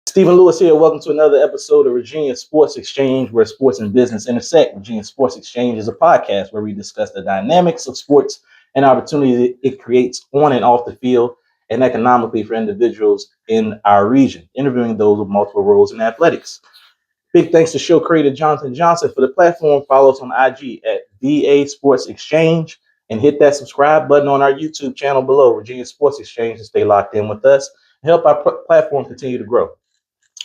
Stephen Lewis here. Welcome to another episode of Virginia Sports Exchange, where sports and business intersect. Virginia Sports Exchange is a podcast where we discuss the dynamics of sports and opportunities it creates on and off the field and economically for individuals in our region, interviewing those with multiple roles in athletics. Big thanks to show creator Jonathan Johnson for the platform. Follow us on IG at VIAAA Sports Exchange and hit that subscribe button on our YouTube channel below, Virginia Sports Exchange, to stay locked in with us and help our platform continue to grow.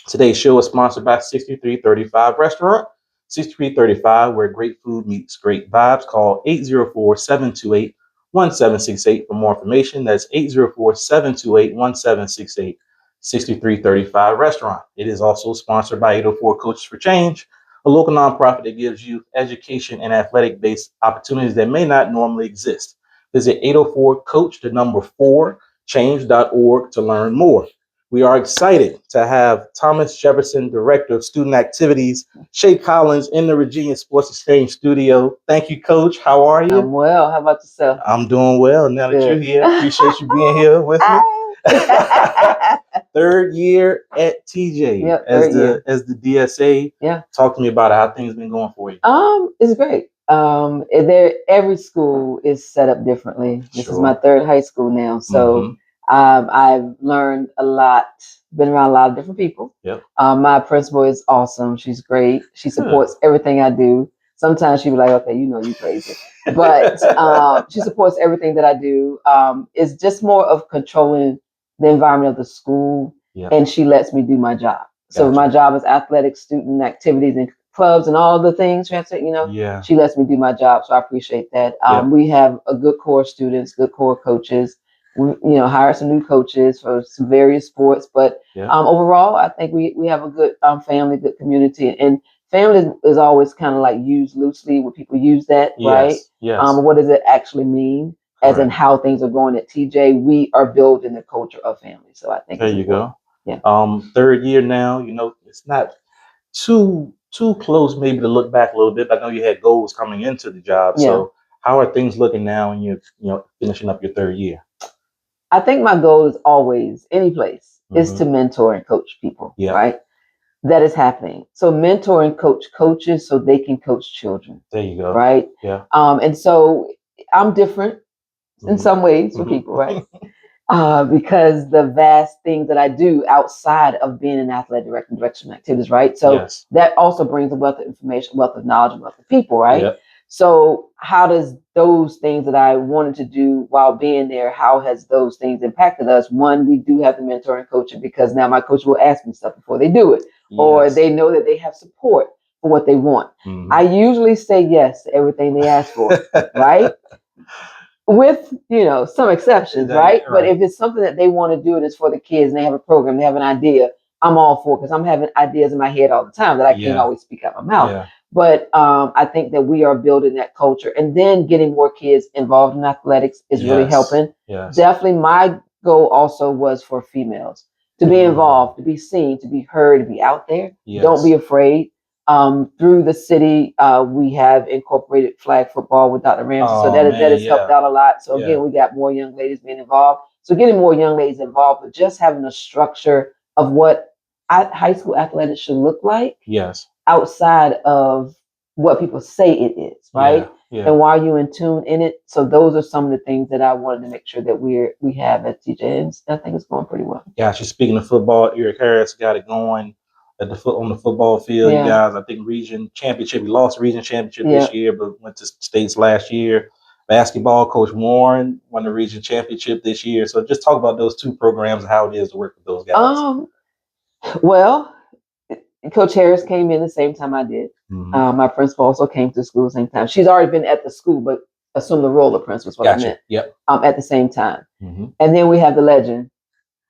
Today's show is sponsored by 6335 Restaurant. 6335, where great food meets great vibes. Call 804-728-1768 for more information. That's 804-728-1768. 6335 Restaurant. It is also sponsored by 804 Coaches for Change, a local nonprofit that gives youth education and athletic-based opportunities that may not normally exist. Visit 804coach4change.org to learn more. We are excited to have Thomas Jefferson, Director of Student Activities, Shea Collins, in the Virginia Sports Exchange studio. Thank you, Coach. How are you? I'm well. How about yourself? I'm doing well. Now that you're here, appreciate you being here with me. Third year at TJ as the DSA. Yeah. Talk to me about how things been going for you. It's great. Every school is set up differently. This is my Sure. third high school now, so I've learned a lot. Been around a lot of different people. Yep. My principal is awesome. She's great. She supports everything I do. Sometimes she be like, "Okay, you know you crazy," but she supports everything that I do. It's just more of controlling the environment of the school, and she lets me do my job. So my job is athletics, student activities, and clubs, and all the things. She lets me do my job, so I appreciate that. We have a good core of students, good core of coaches. We, hired some new coaches for some various sports, but overall, I think we have a good family, good community, and family is always kind of like used loosely when people use that, right? Yes. What does it actually mean? As in how things are going at TJ, we are building the culture of family. So I think there you go. Yeah. Third year now. It's not too close maybe to look back a little bit, but I know you had goals coming into the job. Yeah. So how are things looking now when you're finishing up your third year? I think my goal is always, any place, is to mentor and coach people, right? That is happening. So mentor and coach coaches so they can coach children. There you go. Right? Yeah. And so I'm different in some ways for people, right? Because the vast things that I do outside of being an athletic director, direction activities, right? So that also brings a wealth of information, wealth of knowledge, wealth of people, right? Yep. So how does those things that I wanted to do while being there, how has those things impacted us? One, we do have the mentor and coaching because now my coach will ask me stuff before they do it, or they know that they have support for what they want. I usually say yes to everything they ask for, right? With, some exceptions, right? But if it's something that they want to do and it's for the kids and they have a program, they have an idea, I'm all for it because I'm having ideas in my head all the time that I can't always speak out my mouth. Yeah. But I think that we are building that culture, and then getting more kids involved in athletics is really helping. Yes. Definitely my goal also was for females to be involved, to be seen, to be heard, to be out there. Don't be afraid. Through the city, we have incorporated flag football with Dr. Ramsey. So that has helped out a lot. So again, we got more young ladies being involved. So getting more young ladies involved, but just having a structure of what high school athletics should look like. Yes. Outside of what people say it is, right? Yeah. And why are you in tune in it? So those are some of the things that I wanted to make sure that we have at TJ, and I think it's going pretty well. Yeah, speaking of football, Eric Harris got it going on the football field. You guys, I think region championship. We lost region championship this year, but went to states last year. Basketball, Coach Warren won the region championship this year. So just talk about those two programs and how it is to work with those guys. Well, Coach Harris came in the same time I did. My principal also came to the school the same time. She's already been at the school, but assumed the role of principal is what I meant. Yep. At the same time. And then we have the legend,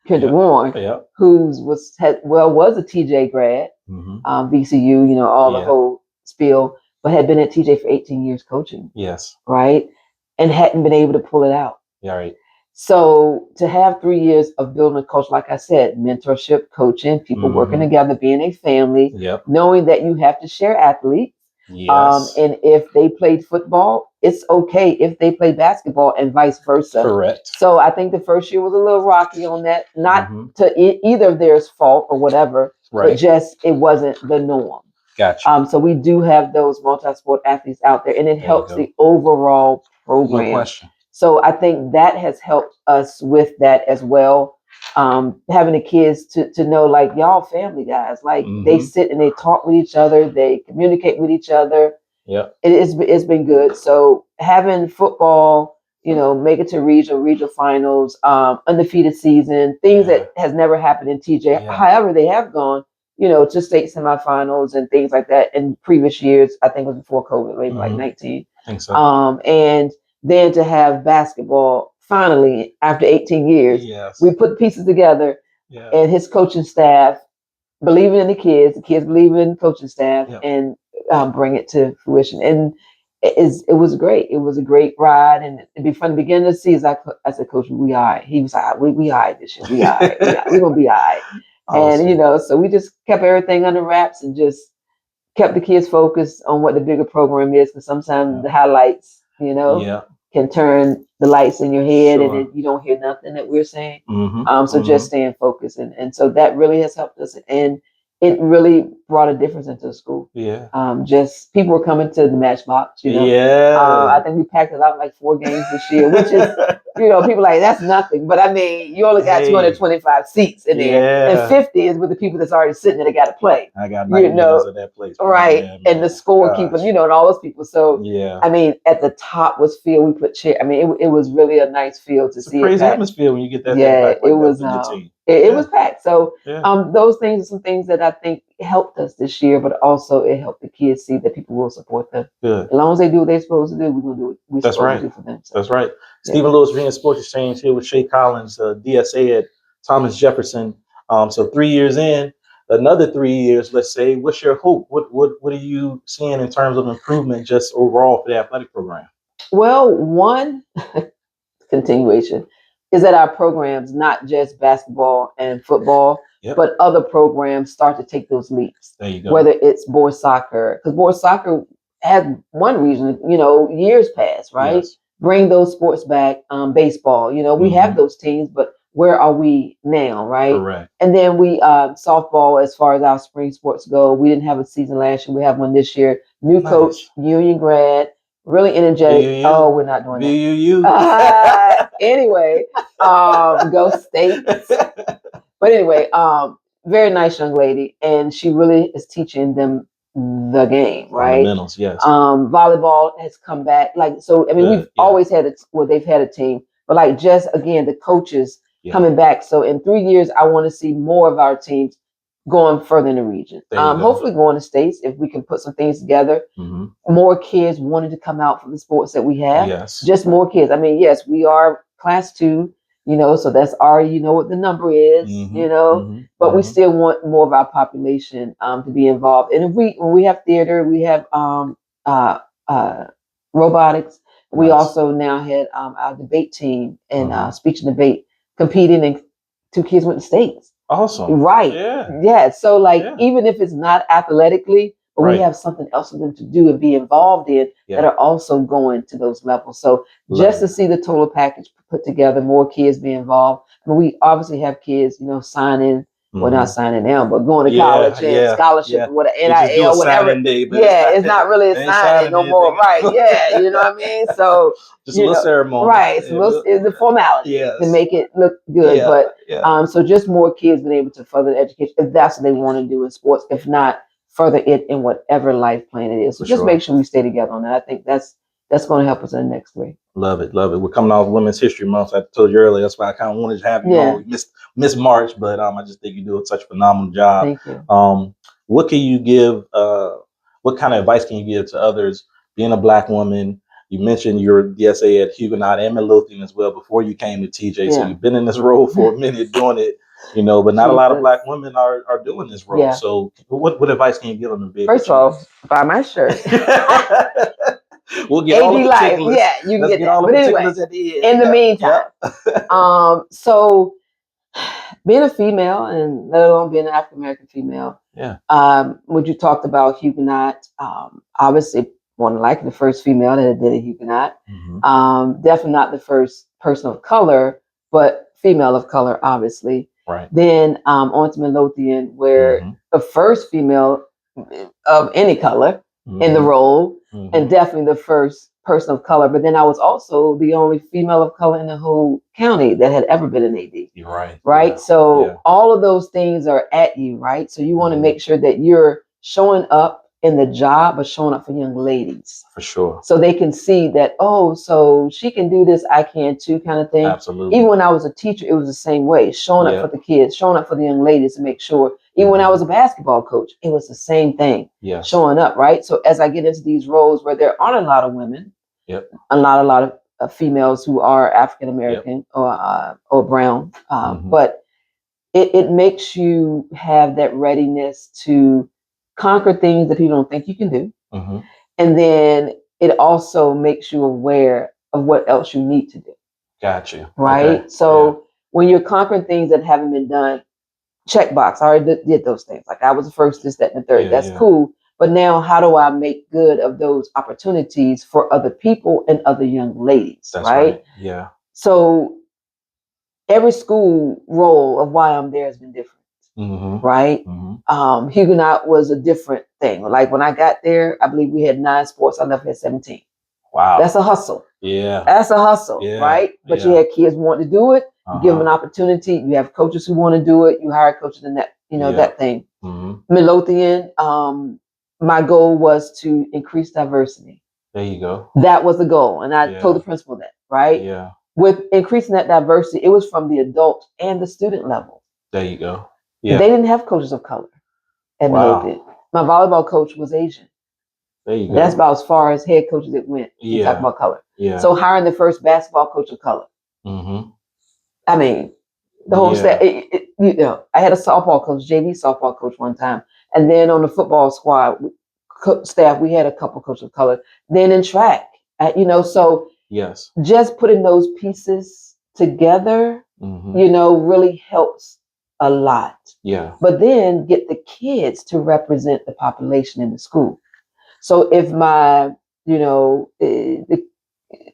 Kendrick Warren, who was a TJ grad, VCU, all the whole spiel, but had been at TJ for 18 years coaching. Yes. Right? And hadn't been able to pull it out. Yeah, right. So to have 3 years of building a culture, like I said, mentorship, coaching, people working together, being a family, knowing that you have to share athletes, Yes. And if they played football, it's okay if they play basketball and vice versa. Correct. So I think the first year was a little rocky on that, not Mhm. to either of theirs fault or whatever, but Right. just it wasn't the norm. Gotcha. So we do have those multi-sport athletes out there, and it There you helps go. the overall No program. question. So I think that has helped us with that as well. Having the kids to know, like, y'all family guys, like they Mhm. sit and they talk with each other, they communicate with each other. Yep. It's been good. So having football, make it to regional finals, undefeated season, things Yeah. that has never happened in TJ. Yeah. However, they have gone, to state semifinals and things like that in previous years. I think it was before COVID, maybe like Mhm. 19. I think so. And then to have basketball finally after 18 years, Yes. we put the pieces together, Yeah. and his coaching staff believing in the kids believing in the coaching staff, Yep. and bring it to fruition. And it was great. It was a great ride, and it'd be fun to begin to see. As I said, Coach, we all right. He was like, we all right this year. We all right. We're gonna be all right. Awesome. And so we just kept everything under wraps and just kept the kids focused on what the bigger program is, because sometimes the highlights, Yeah. can turn the lights in your head, Sure. and you don't hear nothing that we're saying. Mhm. So just staying focused, and so that really has helped us, and it really brought a difference into the school. Yeah. Just people were coming to the Matchbox. Yeah. I think we packed it out like 4 games this year, which is people like, that's nothing. But I mean, you only got Hey. 225 seats in there, and Yeah. 50 is with the people that's already sitting there that got to play. I got nightmares of that place. Right, Yeah, and the man. scorekeeper, Gosh. and all those people. So Yeah. I mean, at the top was field. We put chair. I mean, it was really a nice field to It's a see it crazy packed. atmosphere when you get that thing Yeah, back like it that was. for your team. It Yeah. was packed. So Yeah. those things are some things that I think helped us this year, but also it helped the kids see that people will support them. Good. As long as they do what they're supposed to do, we're gonna do what we're That's supposed right. to do for them. So, That's right. yeah. Stephen Lewis, Virginia Sports Exchange, here with Shea Collins, DSA at Thomas Jefferson. So 3 years in, another 3 years, let's say. What's your hope? What are you seeing in terms of improvement just overall for the athletic program? Well, one continuation is that our programs, not just basketball and football, Yep. but other programs start to take those leaps. There you go. Whether it's boys soccer, because boys soccer had one reason, years past, right? Yes. Bring those sports back. Baseball, we have those teams, but where are we now, right? Correct. And then we softball, as far as our spring sports go, we didn't have a season last year. We have one this year. New coach, union grad, really energetic. VIAAA. Oh, we're not doing that. VIAAA. Anyway, go State. But anyway, very nice young lady, and she really is teaching them the game, right? Fundamentals, yes. Volleyball has come back. Like, so, I mean, we've always had they've had a team, but like, just again, the coaches coming back. So in 3 years, I want to see more of our teams going further in the region. Hopefully going to states if we can put some things together. More kids wanting to come out for the sports that we have. Yes. Just more kids. I mean, yes, we are class 2, so that's already, what the number is, but we still want more of our population to be involved. And when we have theater, we have robotics. We also now had our debate team and speech and debate competing, and 2 kids went to states. Awesome. Right. Yeah. So even if it's not athletically, but we have something else for them to do and be involved in that are also going to those levels. So just to see the total package put together, more kids be involved. I mean, we obviously have kids, signing. Well, not signing now, but going to college and scholarship, whatever, NIL, whatever. It's not really a signing no more, right? Yeah, you know what I mean. So just a little ceremony, right? It's the formality to make it look good. But so just more kids being able to further education if that's what they want to do in sports. If not, further it in whatever life plan it is. So just make sure we stay together on that. I think that's going to help us in the next 3. Love it. We're coming off Women's History Month. I told you earlier. That's why I kind of wanted to have you on. Miss March, but I just think you do such a phenomenal job. Thank you. What can you give? What kind of advice can you give to others? Being a Black woman, you mentioned your DSA at Huguenot and Midlothian as well before you came to TJ. So you've been in this role for a minute doing it, but not a lot of Black women are doing this role. So what advice can you give them? First of all, buy my shirt. We'll get all the particulars. Yeah, you can get all that. the But particulars anyway, at the end. in the meantime, so being a female, and let alone being an African American female. Yeah. What you talked about Huguenot, obviously more than likely the first female that did a Huguenot. Definitely not the first person of color, but female of color, obviously. Right. Then on to Midlothian, where the first female of any color in the role, and definitely the first person of color. But then I was also the only female of color in the whole county that had ever been an AD. You're right. Right. Yeah. So all of those things are at you, right? So you want to make sure that you're showing up in the job, but showing up for young ladies. For sure. So they can see that, oh, so she can do this, I can too, kind of thing. Absolutely. Even when I was a teacher, it was the same way, showing up for the kids, showing up for the young ladies to make sure. Even when I was a basketball coach, it was the same thing. Yes. Showing up, right? So as I get into these roles where there aren't a lot of women, a lot of females who are African American or brown, but it makes you have that readiness to conquer things that people don't think you can do. And then it also makes you aware of what else you need to do. Gotcha. Right? Okay. So when you're conquering things that haven't been done, checkbox, I already did those things. Like I was the first, this, that, and the third. That's cool. But now how do I make good of those opportunities for other people and other young ladies? That's right. Yeah. So every school role of why I'm there has been different. Right? Huguenot was a different thing. Like when I got there, I believe we had 9 sports. I left at 17. Wow. That's a hustle. Yeah. That's a hustle, right? But you had kids who want to do it. You give them an opportunity. You have coaches who want to do it. You hire coaches in that, that thing. Midlothian, my goal was to increase diversity. There you go. That was the goal. And I told the principal that, right? Yeah. With increasing that diversity, it was from the adult and the student level. There you go. Yeah. They didn't have coaches of color at Midlothian. My volleyball coach was Asian. There you go. That's about as far as head coaches it went. Yeah. Talk about color. Yeah. So hiring the first basketball coach of color. I mean, the whole staff. I had a softball coach, JV softball coach one time, and then on the football squad staff, we had a couple coaches of color. Then in track, so just putting those pieces together, really helps a lot. Yeah. But then get the kids to represent the population in the school. So if my, the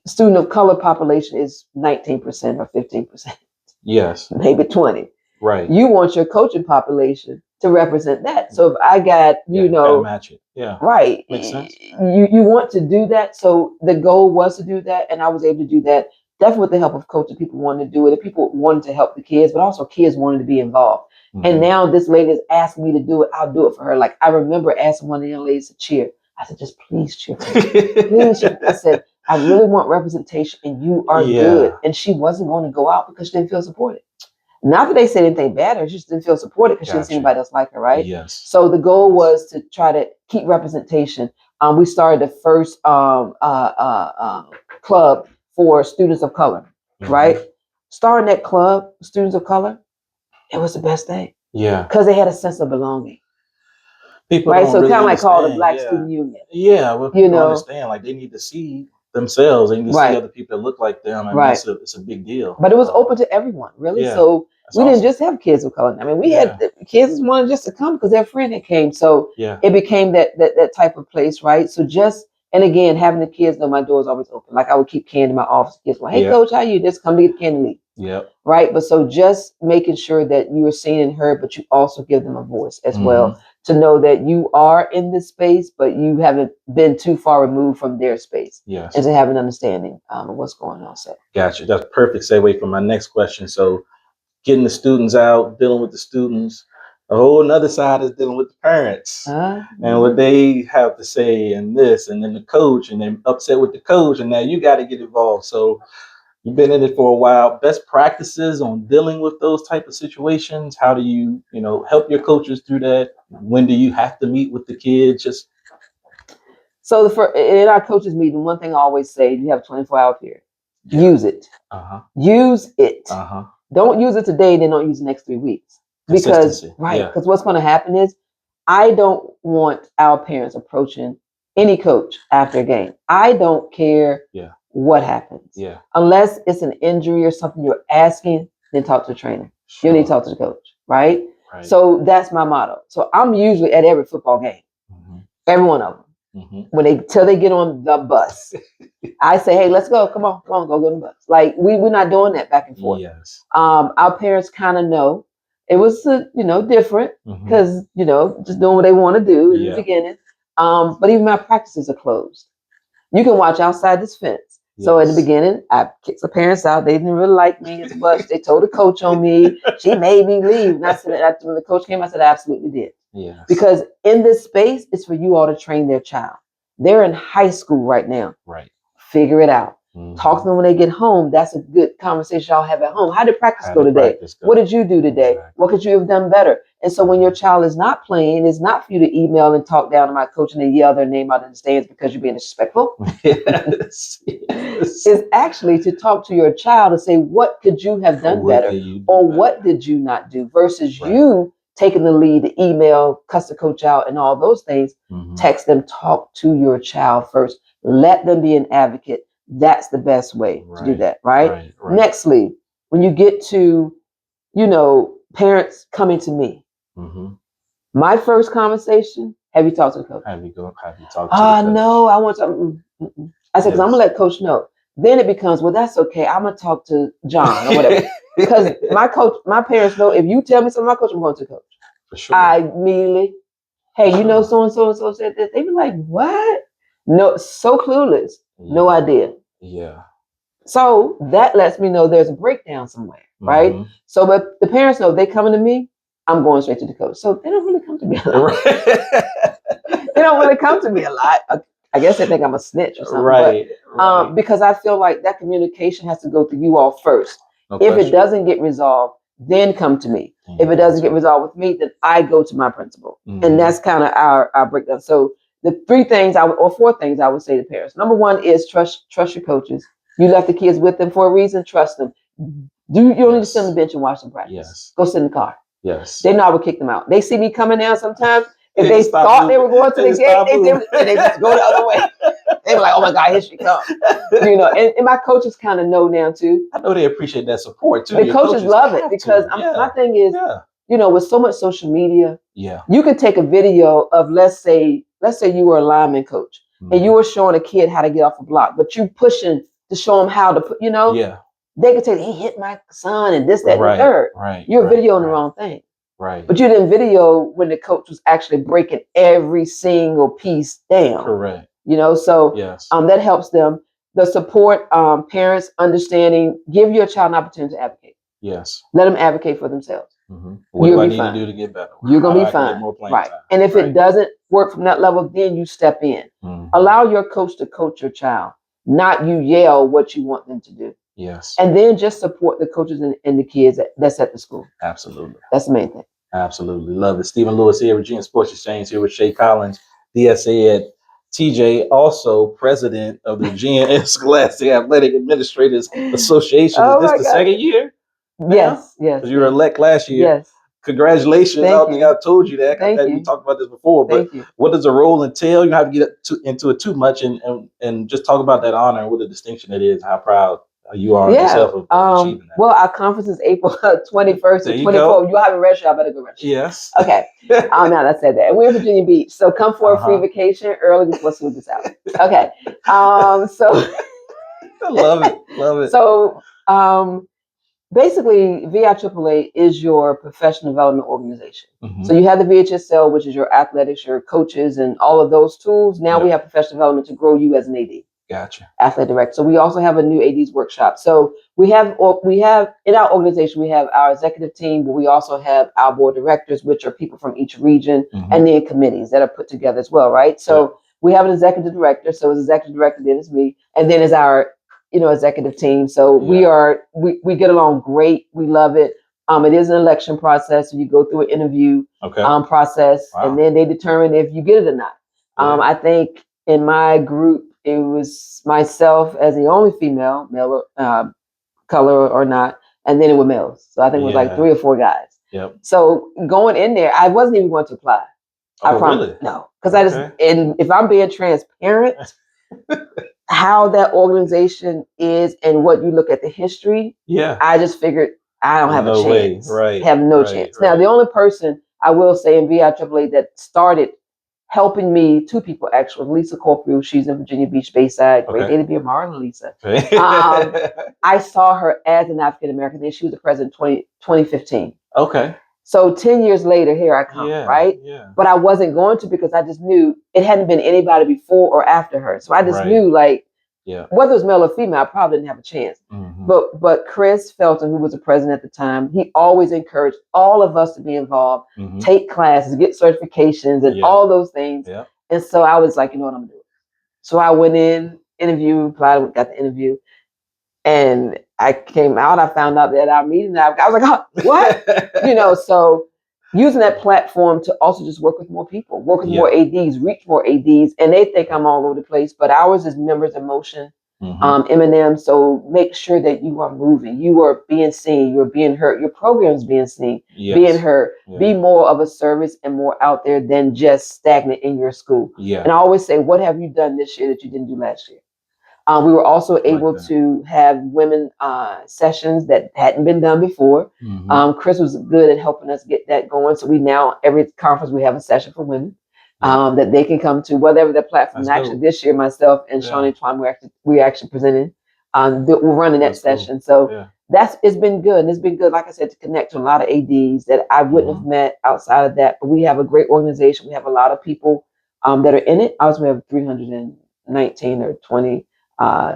student of color population is 19% or 15%. Yes. Maybe 20. Right. You want your coaching population to represent that. So if I got, match it. Yeah. Right. Makes sense. You want to do that. So the goal was to do that. And I was able to do that. Definitely with the help of coaches, people wanted to do it. And people wanted to help the kids, but also kids wanted to be involved. And now this lady is asking me to do it. I'll do it for her. Like I remember asking one of the young ladies to cheer. I said, just please cheer for me. Please cheer. I said, I really want representation and you are good. And she wasn't going to go out because she didn't feel supported. Not that they said anything bad, her, she just didn't feel supported because she didn't see anybody else like her, right? Yes. So the goal was to try to keep representation. We started the first club for students of color, right? Starting that club, students of color, it was the best thing. Yeah. Because they had a sense of belonging. People right? don't So really kind of like called the understand, Black yeah. Student Union. Yeah, well, people You know? understand. Like they need to see themselves. They need to Right. see other people that look like them, and Right. it's a big deal. But it was open to everyone, really. Yeah, So that's we awesome. didn't just have kids of color. I mean, we had the kids wanted just to come because their friend had came. So Yeah, it became that type of place, right? So just, and again, having the kids know my door is always open. Like I would keep candy in my office. Kids were, hey, Yeah. coach, how you? Just come to get candy, leave. yep, Right? But so just making sure that you are seen and heard, but you also give them a voice as well to know that you are in this space, but you haven't been too far removed from their space, yes. and to have an understanding of what's going on. So Gotcha. That's a perfect segue from my next question. So getting the students out, dealing with the students. A whole another side is dealing with the parents and what they have to say and this, and then the coach, and then upset with the coach, and now you got to get involved. So you've been in it for a while. Best practices on dealing with those type of situations. How do you, help your coaches through that? When do you have to meet with the kids? Just So in our coaches meeting, one thing I always say, you have a 24-hour period. Use it. Use it. Don't use it today, then don't use the next 3 weeks. Because because what's going to happen is I don't want our parents approaching any coach after a game. I don't care what happens. Yeah. Unless it's an injury or something you're asking, then talk to a trainer. You need to talk to the coach, right? So that's my motto. So I'm usually at every football game, every one of them. Till they get on the bus, I say, "Hey, let's go. Come on, go get on the bus." Like we're not doing that back and forth. Yes. Our parents kind of know it was different because just doing what they want to do in the beginning. But even my practices are closed. You can watch outside this fence. So in the beginning, I kicked the parents out. They didn't really like me as much. They told the coach on me. She made me leave. And I said, when the coach came, I said, I absolutely did. Yes. Because in this space, it's for you all to train their child. They're in high school right now. Right. Figure it out. Talk to them when they get home. That's a good conversation y'all have at home. How did practice go today? What did you do today? Exactly. What could you have done better? And so when your child is not playing, it's not for you to email and talk down to my coach and then yell their name out in the stands because you're being disrespectful. Yes. It's actually to talk to your child and say, what could you have done better? What did you not do? Versus you taking the lead to email, cuss the coach out and all those things. Text them, talk to your child first. Let them be an advocate. That's the best way to do that, right? Nextly, when you get to, parents coming to me, my first conversation, have you talked to the coach? Have you talked to the coach? No, I want to. I said, because I'm going to let coach know. Then it becomes, well, that's okay. I'm going to talk to John or whatever. Because my parents know if you tell me something, my coach, I'm going to the coach. For sure. I immediately, hey, so-and-so said this. They be like, what? No, so clueless. No idea. Yeah. So that lets me know there's a breakdown somewhere, right? So, but the parents know if they coming to me, I'm going straight to the coach. So they don't really come to me a lot. They don't really come to me a lot. I guess they think I'm a snitch or something. Right. Because I feel like that communication has to go through you all first. If it doesn't get resolved, then come to me. If it doesn't get resolved with me, then I go to my principal. And that's kind of our breakdown. So the 4 things I would say to parents. Number 1 is trust your coaches. You left the kids with them for a reason. Trust them. You don't need to sit on the bench and watch them practice. Yes. Go sit in the car. Yes. They know I would kick them out. They see me coming down sometimes. If they thought they were going to the gate, they just go the other way. They were like, "Oh my God, here she comes." And my coaches kind of know now too. I know they appreciate that support too. The coaches love it because my thing is, with so much social media, you can take a video of let's say you were a lineman coach and you were showing a kid how to get off a block, but you pushing to show them how to put, they could say he hit my son and this, that, and the third. Right. You're videoing the wrong thing. Right. But you didn't video when the coach was actually breaking every single piece down. Correct. So that helps them. The support, parents understanding, give your child an opportunity to advocate. Yes. Let them advocate for themselves. What do I need to do to get better? You're going to be fine. Right. And if it doesn't work from that level, then you step in. Allow your coach to coach your child, not you yell what you want them to do. Yes. And then just support the coaches and the kids that's at the school. Absolutely. That's the main thing. Absolutely. Love it. Stephen Lewis here, Virginia Sports Exchange, here with Shea Collins, DSA at TJ, also president of the Virginia Scholastic Athletic Administrators Association. Is this the second year? Yes. Because you were elect last year. Yes. Congratulations. I don't think I've told you that. We talked about this before, but what does the role entail? You don't have to get into it too much and just talk about that honor and what a distinction it is, how proud you are yourself of achieving that. Well, our conference is April 21st to 24th. You haven't registered, I better go register. Yes. Okay. Now I said that. And we're in Virginia Beach. So come for a free vacation early before school gets out. Okay. So I love it. So basically, VIAAA is your professional development organization. So you have the VHSL, which is your athletics, your coaches, and all of those tools. Now we have professional development to grow you as an AD. Gotcha. Athletic director. So we also have a new ADs workshop. So we have in our organization, we have our executive team, but we also have our board directors, which are people from each region, and then committees that are put together as well, right? So we have an executive director. So as executive director, then it's me, and then is our executive team. So we get along great. We love it. It is an election process. So you go through an interview process, and then they determine if you get it or not. I think in my group, it was myself as the only female, male, color or not, and then it was males. So I think it was like 3 or 4 guys. Yep. So going in there, I wasn't even going to apply. I promise. Really? No, because and if I'm being transparent, how that organization is and what you look at the history, I just figured I don't have a No way. chance. Right. Have no Right. chance. Right. Now, the only person I will say in VIAAA that started helping me, two people actually, Lisa Corporal, she's in Virginia Beach, Bayside. Great Okay. day to be a Marlon, Lisa. Okay. I saw her as an African American, and she was the president in 2015. Okay. So 10 years later, here I come, Yeah. right? Yeah. But I wasn't going to because I just knew it hadn't been anybody before or after her. So I just Right. knew, like, Yeah. whether it was male or female, I probably didn't have a chance. Mhm. But Chris Felton, who was the president at the time, he always encouraged all of us to be involved, Mhm. take classes, get certifications, and Yeah. all those things. Yeah. And so I was like, you know what I'm gonna do. So I went in, interviewed, applied, got the interview, and I came out. I found out that our meeting, I was like, oh, what? You know, so using that platform to also just work with more people, work with Yeah. more ADs, reach more ADs, and they think I'm all over the place, but ours is members in motion. Mhm. M&M. So make sure that you are moving, you are being seen, you're being heard, your program's being seen, Yes. being heard. Yeah. Be more of a service and more out there than just stagnant in your school. Yeah. And I always say, what have you done this year that you didn't do last year? We were also able to have women sessions that hadn't been done before. Mhm. Chris was good at helping us get that going. So we now, every conference, we have a session for women Yeah. that they can come to, whatever their platform. That's And actually, dope. this year, myself and Yeah. Shawnee Twan, we actually presented. We're running that That's cool. session. So Yeah. it's been good. And it's been good, like I said, to connect to a lot of ADs that I wouldn't have met outside of that. But we have a great organization. We have a lot of people that are in it. Also, we have 319 or 20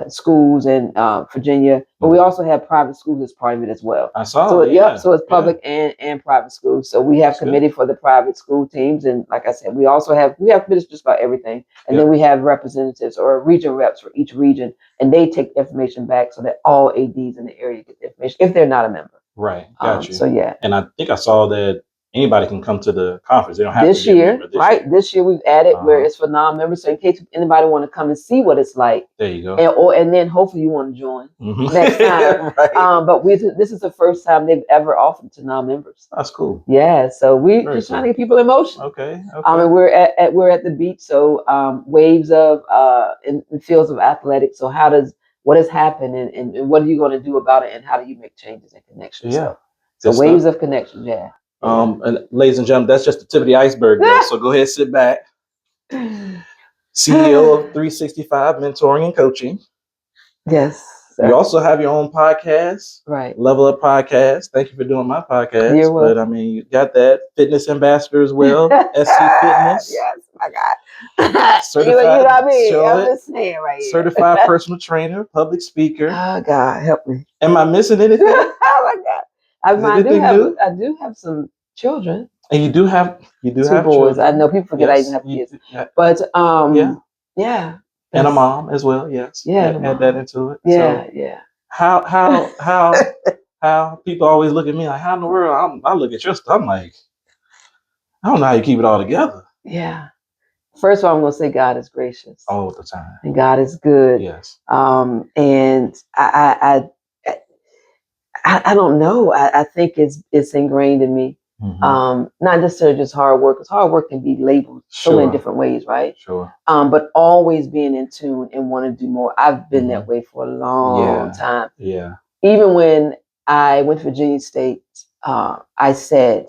schools in Virginia, but we also have private schools as part of it as well. I saw. So Yeah. so it's public and private schools. So we have That's good. committee for the private school teams, and like I said, we have committees just about everything, and then we have representatives or region reps for each region, and they take the information back so that all ADs in the area get the information if they're not a member. Right. Got you. So yeah. And I think I saw that anybody can come to the conference. They don't have This to be a year, member. right? This year we've added where Uh-huh. it's for non-members. So in case anybody want to come and see what it's like, There you go. and then hopefully you want to join Mhm. next time. Right. But this is the first time they've ever offered to non-members. That's cool. Yeah, so we're Very just trying cool. to get people in motion. Okay. Okay. And we're at the beach, so waves of in fields of athletics. So what has happened and what are you going to do about it, and how do you make changes and connections? Yeah. So Good waves stuff. of connections. Yeah. And ladies and gentlemen, that's just the tip of the iceberg, though. So go ahead, sit back. CEO of 365 Mentoring and Coaching. Yes. Sir. You also have your own podcast, right? Level Up Podcast. Thank you for doing my podcast. You're welcome. But I mean, you got that fitness ambassador as well, SC Fitness. Yes, my God. Certified, you know what I mean? show I'm it. just saying right here. Certified personal trainer, public speaker. Oh God, help me. Am I missing anything? Oh my God. I do have some children. And you do have two have boys. children. I know people forget I even have kids. But yeah. And a mom as well, yes. Yeah. Add that into it. Yeah, So yeah. how people always look at me like, how in the world? I look at your stuff, I'm like, I don't know how you keep it all together. Yeah. First of all, I'm gonna say God is gracious. All the time. And God is good. Yes. And I don't know. I think it's ingrained in me. Mm-hmm. Not necessarily just hard work, because hard work can be labeled so many different ways, right? Sure. But always being in tune and want to do more. I've been that way for a long time. Yeah. Even when I went to Virginia State, I said,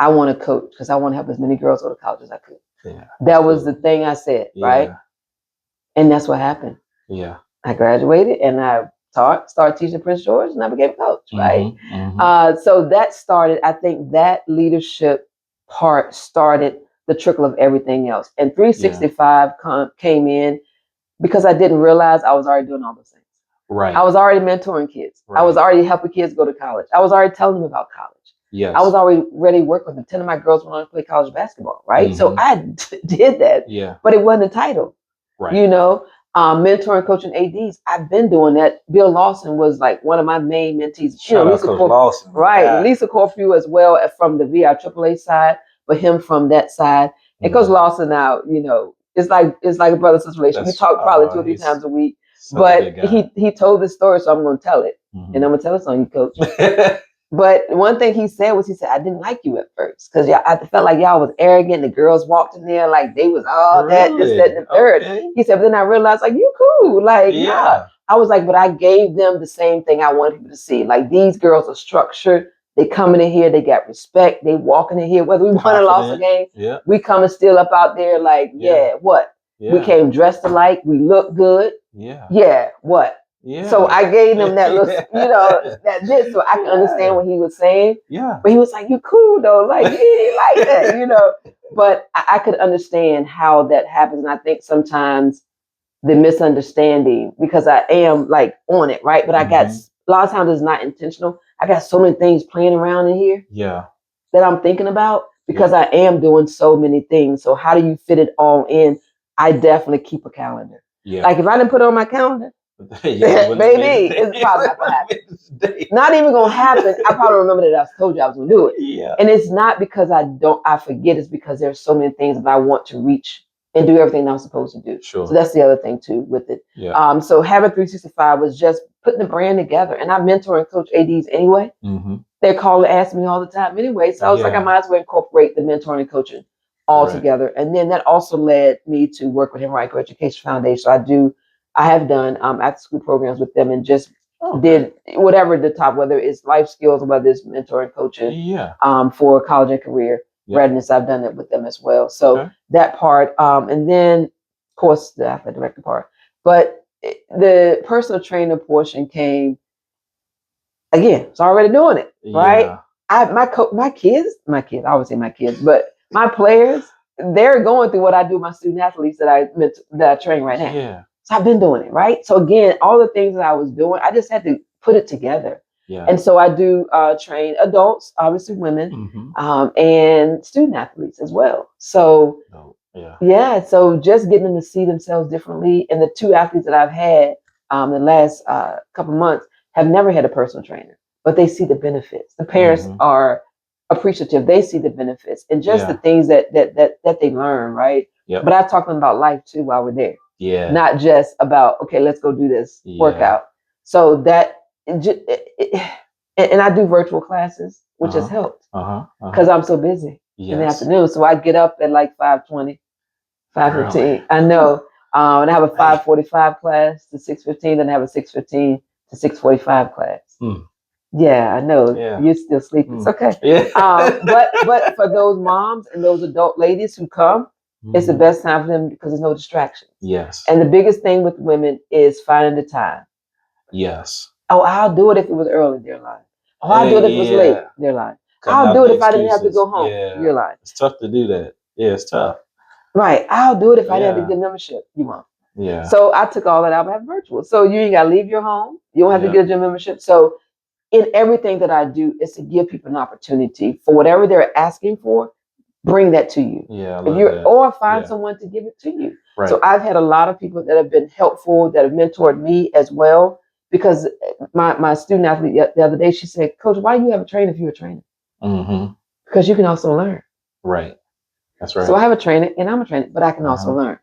I want to coach because I want to help as many girls go to college as I could. Yeah. That was the thing I said, right? And that's what happened. Yeah. I graduated and I started teaching Prince George, and I became a coach, right? So that started, I think that leadership part started the trickle of everything else. And 365 came in because I didn't realize I was already doing all those things. Right. I was already mentoring kids. Right. I was already helping kids go to college. I was already telling them about college. Yes. I was already ready to work with them. 10 of my girls went on to play college basketball, right? So I did that, but it wasn't a title, right? You know, mentoring, coaching ADs. I've been doing that. Bill Lawson was like one of my main mentees. Shout out Coach Lawson. Right. Yeah. Lisa Corfu as well from the VIAAA side, but him from that side. And Coach Lawson now, you know, it's like a brother-sister relationship. We talk probably 2 or 3 times a week. But he told this story, so I'm going to tell it. And I'm going to tell it on you, Coach. But one thing he said, I didn't like you at first because I felt like y'all was arrogant. The girls walked in there like they was all that, this, that, and the third. He said, but then I realized, like, you cool. Like, nah. I was like, but I gave them the same thing I wanted people to see. Like, these girls are structured. They coming in here, they got respect. They walking in here, whether we won or lost a game, we coming still up out there like, what? We came dressed alike. We look good. What? Yeah. So I gave them that little, that this, so I can understand what he was saying. Yeah. But he was like, "You cool though, like you ain't like that, But I could understand how that happens, and I think sometimes the misunderstanding, because I am like on it, right? But I got a lot of times it's not intentional. I got so many things playing around in here. Yeah. That I'm thinking about because I am doing so many things. So how do you fit it all in? I definitely keep a calendar. Yeah. Like if I didn't put it on my calendar, baby, it's probably not gonna happen. Not even gonna happen. I probably remember that I told you I was gonna do it. Yeah. And it's not because I forget. It's because there's so many things that I want to reach and do everything that I'm supposed to do. Sure. So that's the other thing too with it. Yeah. So having 365 was just putting the brand together, and I mentor and coach ADs anyway. Mm-hmm. They're calling to ask me all the time anyway. So I was like, I might as well incorporate the mentoring and coaching all together. And then that also led me to work with Henrico Education Foundation. So I have done after school programs with them and just did whatever the top, whether it's life skills or whether it's mentoring, coaching for college and career readiness. I've done it with them as well. So that part, and then of course the athletic director part, but the personal trainer portion came again. It's already doing it, right? My kids, I would say my kids, but my players, they're going through what I do with my student athletes that I train right now. Yeah. So I've been doing it, right? So again, all the things that I was doing, I just had to put it together. Yeah. And so I do train adults, obviously women, and student athletes as well. So so just getting them to see themselves differently. And the two athletes that I've had the last couple months have never had a personal trainer, but they see the benefits. The parents are appreciative. They see the benefits and just the things that they learn, right? Yep. But I talk to them about life too while we're there. Yeah. Not just about, okay, let's go do this workout. So that, and I do virtual classes, which has helped because I'm so busy in the afternoon. So I get up at like 5:20, 5:15. Really? I know. And I have a 5:45 class to 6:15, then I have a 6:15 to 6:45 class. Yeah, I know. You're still sleeping. It's okay. But for those moms and those adult ladies who come, it's the best time for them because there's no distractions. Yes. And the biggest thing with women is finding the time. Yes. Oh, I'll do it if it was early. They're lying. Oh, I'll do it if it was late. They're lying. I'll do it if I didn't have to go home. You're lying. It's tough to do that. Yeah, it's tough. Right. I'll do it if I didn't have to get a membership. You won't. Yeah. So I took all that out. I have virtual. So you ain't got to leave your home. You don't have to get a gym membership. So in everything that I do is to give people an opportunity for whatever they're asking for. Bring that to you. Yeah. Or find someone to give it to you. Right. So I've had a lot of people that have been helpful, that have mentored me as well. Because my student athlete the other day, she said, "Coach, why do you have a trainer if you're a trainer?" Because you can also learn. Right. That's right. So I have a trainer and I'm a trainer, but I can also learn.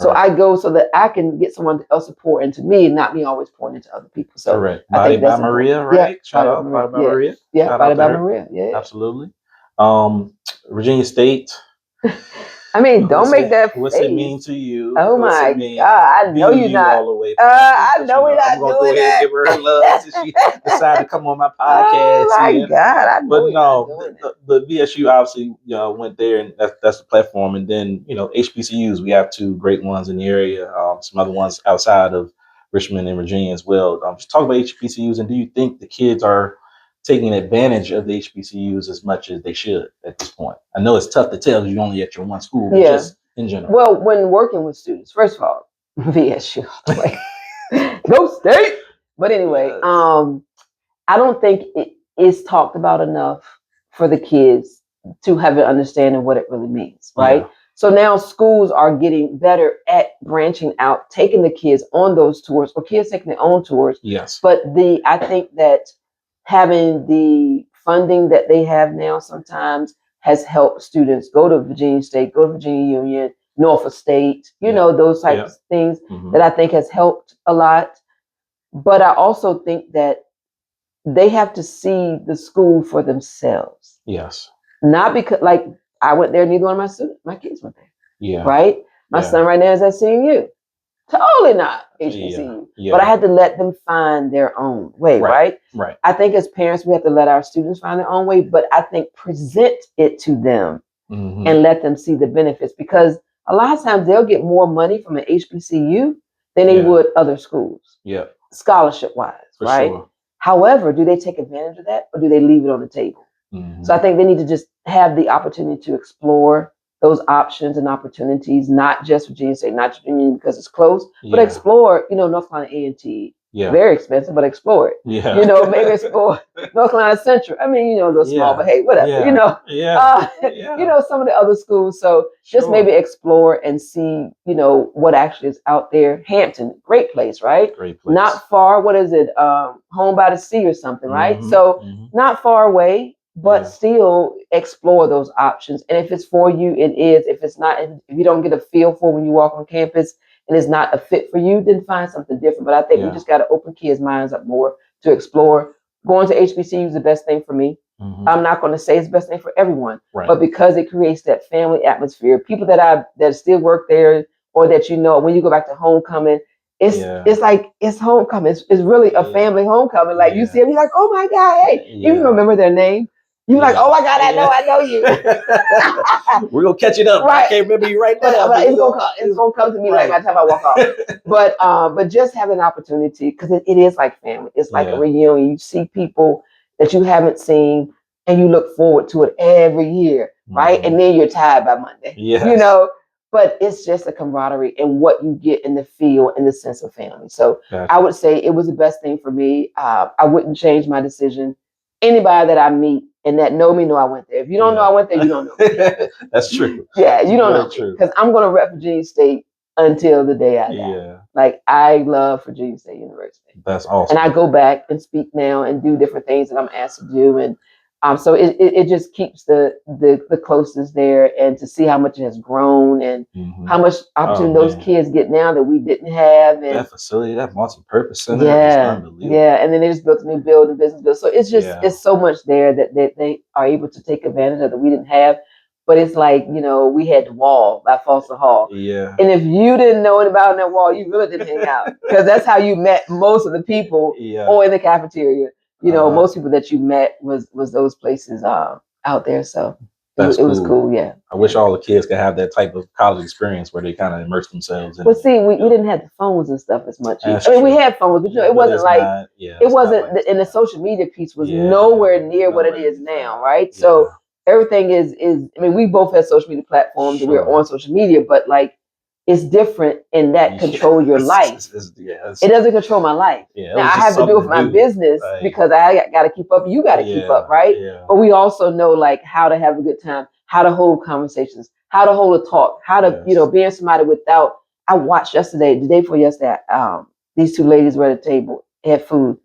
So I go so that I can get someone else to pour into me and not me always pouring into other people. So Body by Maria, right? Shout out Body by Maria. Yeah, Body by Maria. Yeah. Absolutely. Virginia State. I mean, don't make that face. What's it mean to you? Oh my God! I know you're not. All the way I know we're not doing that. I'm gonna go ahead and give her love since she decided to come on my podcast. Oh my God! I know the VSU obviously went there, and that's the platform. And then HBCUs, we have two great ones in the area. Some other ones outside of Richmond and Virginia as well. Just talk about HBCUs, and do you think the kids are taking advantage of the HBCUs as much as they should at this point? I know it's tough to tell because you're only at your one school, but just in general. Well, when working with students, first of all, VSU, no state. But anyway, I don't think it is talked about enough for the kids to have an understanding of what it really means, right? Yeah. So now schools are getting better at branching out, taking the kids on those tours, or kids taking their own tours. Yes. But I think that having the funding that they have now sometimes has helped students go to Virginia State, go to Virginia Union, Norfolk State, those types of things that I think has helped a lot. But I also think that they have to see the school for themselves. Yes. Not because, like, I went there, neither one of my kids went there. Yeah. Right? My son right now is at CNU. Totally not HBCU. but I had to let them find their own way, right? Right. I think as parents, we have to let our students find their own way, but I think present it to them and let them see the benefits, because a lot of times they'll get more money from an HBCU than they would other schools. Yeah. Scholarship wise, right? Sure. However, do they take advantage of that, or do they leave it on the table? So I think they need to just have the opportunity to explore those options and opportunities, not just Virginia State, not just Virginia because it's close, but explore, North Carolina A&T. Yeah. Very expensive, but explore it. Yeah. Maybe explore North Carolina Central. I mean, they're small, but hey, whatever. Some of the other schools. So just maybe explore and see, what actually is out there. Hampton, great place, right? Great place. Not far. What is it? Home by the Sea or something, right? So not far away, but still explore those options. And if it's for you, it is. If it's not, if you don't get a feel for when you walk on campus and it's not a fit for you, then find something different. But I think we just got to open kids' minds up more to explore. Going to HBCU is the best thing for me. I'm not going to say it's the best thing for everyone, but because it creates that family atmosphere, people that still work there, or that when you go back to homecoming, it's like it's homecoming. It's really a family homecoming. Like you see them, you're like, oh my God, hey, you remember their name. You're like, oh my God, I know you. We're gonna catch it up. Right. I can't remember you right now. But it's gonna come to me like by the time I walk off. But just have an opportunity, because it is like family. It's like a reunion. You see people that you haven't seen, and you look forward to it every year, right? And then you're tired by Monday. Yes. But it's just a camaraderie and what you get in the feel and the sense of family. So I would say it was the best thing for me. I wouldn't change my decision. Anybody that I meet and that know me know I went there. If you don't know I went there, you don't know me. That's true. Yeah, you don't know, because I'm going to rep Virginia State until the day I die. Yeah. Like, I love Virginia State University. That's awesome. And I go back and speak now and do different things that I'm asked to do. And so it just keeps the closeness there, and to see how much it has grown and how much opportunity those kids get now that we didn't have. And that facility, that multi-purpose center, is unbelievable. Yeah, and then they just built a new building, business building. So it's just it's so much there that they are able to take advantage of that we didn't have. But it's like, we had the wall by Foster Hall. Yeah. And if you didn't know anything about that wall, you really didn't hang out, because that's how you met most of the people, or in the cafeteria. Most people that you met was those places out there. So it was cool. Yeah. I wish all the kids could have that type of college experience where they kind of immerse themselves in. Well, see, we didn't have the phones and stuff as much. We had phones, but it wasn't like it wasn't. And the social media piece was nowhere near what it is now, right? Yeah. So everything is. I mean, we both have social media platforms and we're on social media, but like, it's different in that control your life. It doesn't control my life. Yeah, now, I have to do it for my business, because I got to keep up. You got to keep up, right? Yeah. But we also know like how to have a good time, how to hold conversations, how to hold a talk, how to being somebody without. I watched the day before yesterday. These two ladies were at a table, had food.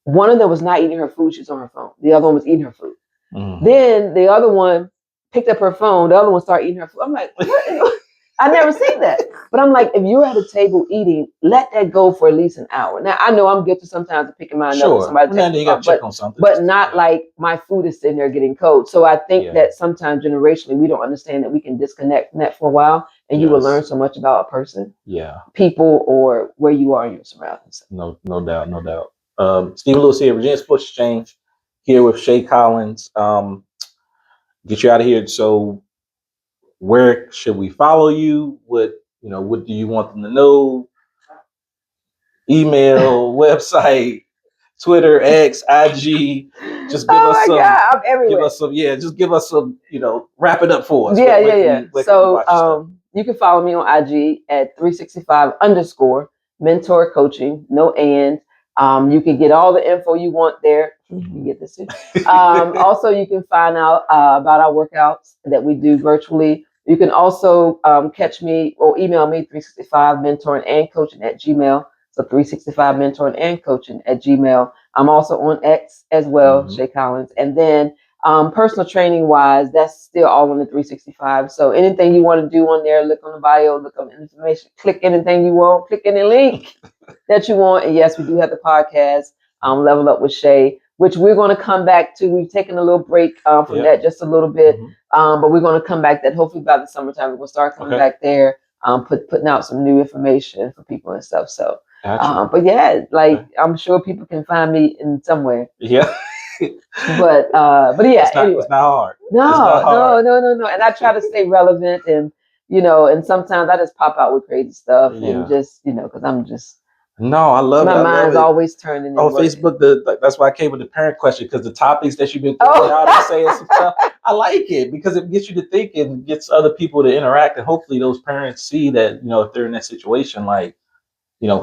One of them was not eating her food; she was on her phone. The other one was eating her food. Then the other one picked up her phone. The other one started eating her food. I'm like, what? I never seen that. But I'm like, if you're at a table eating, let that go for at least an hour. Now, I know I'm guilty sometimes of picking mine up. Somebody you got to check on something. But not like my food is sitting there getting cold. So I think that sometimes generationally, we don't understand that we can disconnect from that for a while, and you will learn so much about a person, people, or where you are in your surroundings. No doubt. Stephen Lewis here, Virginia Sports Exchange, here with Shea Collins. Get you out of here. So, where should we follow you? What do you want them to know? Email, website, Twitter, X, IG. Just give us some. God, I'm everywhere. Give us some. Yeah, just give us some. Wrap it up for us. Yeah. So you can follow me on IG at 365_ mentor coaching. No and. You can get all the info you want there. You get this too. Also, you can find out about our workouts that we do virtually. You can also catch me or email me 365mentoring&coaching at Gmail. So 365mentoring&coaching at Gmail. I'm also on X as well, Shea Collins. And then personal training wise, that's still all on the 365. So anything you want to do on there, look on the bio, look on the information, click anything you want, click any link that you want. And yes, we do have the podcast, Level Up with Shea, which we're going to come back to. We've taken a little break from that just a little bit, but we're going to come back that hopefully by the summertime, we'll start coming back there, putting out some new information for people and stuff. So Gotcha. But yeah, like Okay. I'm sure people can find me in somewhere. Yeah. But yeah, anyway. It's not hard. It's not No, hard. no, no, no, no. And I try to stay relevant, and and sometimes I just pop out with crazy stuff, and Yeah. just because I'm just No, I love it. my I love mind's it. always turning On and working. Facebook, that's why I came with the parent question, because the topics that you've been throwing out and saying some Oh, stuff, I like it because it gets you to think and gets other people to interact, and hopefully those parents see that if they're in that situation, like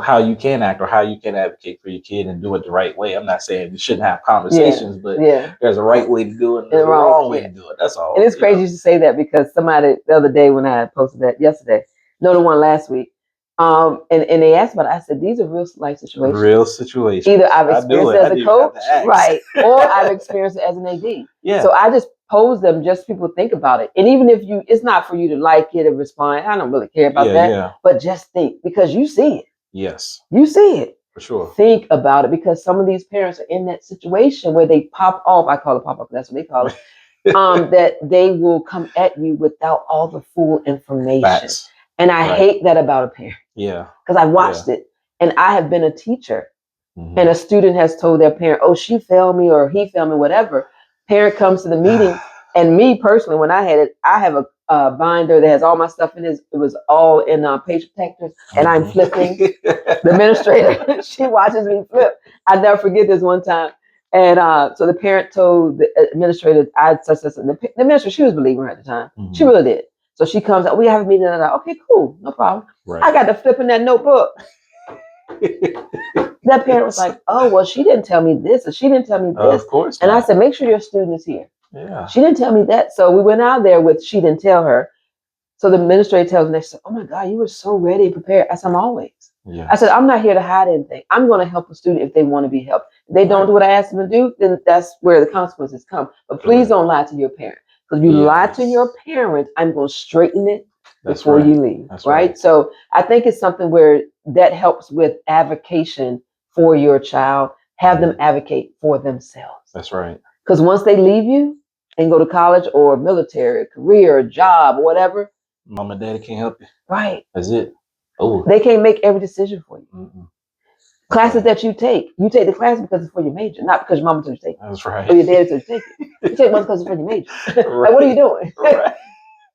how you can act or how you can advocate for your kid and do it the right way. I'm not saying you shouldn't have yeah, conversations, but yeah. there's a right way to do it and And there's a wrong, wrong way yeah. to do it. That's all. And it's crazy you should say that because somebody the other day when I posted that yesterday, no, the one last week, and they asked about it. I said these are real life situations. Real situations. Either I've I knew experienced it. it I as a didn't even have coach, to ask. right, or I've experienced it as an AD. Yeah. So I just pose them just so people think about it. And even if it's not for you to like it or respond, I don't really care about that. Yeah. But just think, because you see it. Yes. You see it. For sure. Think about it, because some of these parents are in that situation where they pop off. I call it pop up. That's what they call it. That they will come at you without all the full information. Facts. And I hate that about a parent. Yeah. Because I watched it. And I have been a teacher. Mm-hmm. And a student has told their parent, oh, she failed me or he failed me, whatever. Parent comes to the meeting. And me personally, when I had it, I have a binder that has all my stuff in it. It was all in page protectors. And I'm flipping. The administrator, she watches me flip. I never forget this one time. And so the parent told the administrator, the administrator, she was believing her at the time. Mm-hmm. She really did. So she comes out, we have a meeting. Okay, cool, no problem. Right. I got to flip in that notebook. That parent was like, oh, well, she didn't tell me this, or she didn't tell me this. Of course. And I said, make sure your student is here. Yeah. She didn't tell me that. So we went out there with, she didn't tell her. So the administrator tells me, they said, oh my God, you were so ready and prepared. I said, I'm always. Yeah. I said, I'm not here to hide anything. I'm going to help a student if they want to be helped. If they don't do what I asked them to do, then that's where the consequences come. But please don't lie to your parent. Because if you lie to your parent, I'm going to straighten it before you leave. That's right? So I think it's something where that helps with advocation for your child. Have them advocate for themselves. That's right. Because once they leave you and go to college or military, career, job, or whatever, mom and daddy can't help you. Right. That's it. Oh. They can't make every decision for you. Mm-mm. Classes that you take the class because it's for your major, not because your mama told you to take it. That's right. Or your daddy told you to take it. You take one because it's for your major. Right. Like, what are you doing? Right.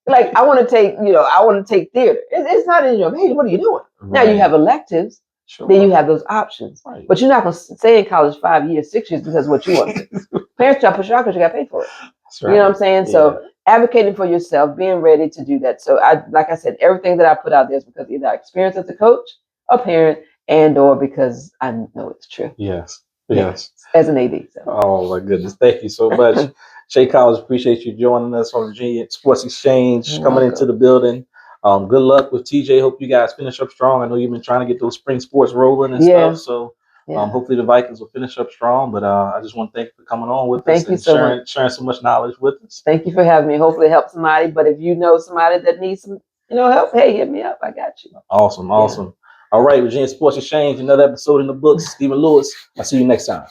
Like, I want to take theater. It's not in your major. What are you doing? Right. Now you have electives. Sure. Then you have those options. Right. But you're not going to stay in college 5 years, 6 years because of what you want to do. Parents try to push you out because you got paid for it. That's right. You know what I'm saying? Yeah. So advocating for yourself, being ready to do that. So like I said, everything that I put out there is because either I experienced as a coach, a parent, and or because I know it's true. Yes. Yes. As an AD. So. Oh my goodness. Thank you so much. Shea Collins, appreciate you joining us on Virginia Sports Exchange, coming into the building. Good luck with TJ. Hope you guys finish up strong. I know you've been trying to get those spring sports rolling and stuff. So hopefully the Vikings will finish up strong. But I just want to thank you for coming on with us and sharing so much knowledge with us. Thank you for having me. Hopefully it helps somebody. But if you know somebody that needs some help, hey, hit me up. I got you. Awesome. All right, Virginia Sports Exchange, another episode in the books. Stephen Lewis. I'll see you next time.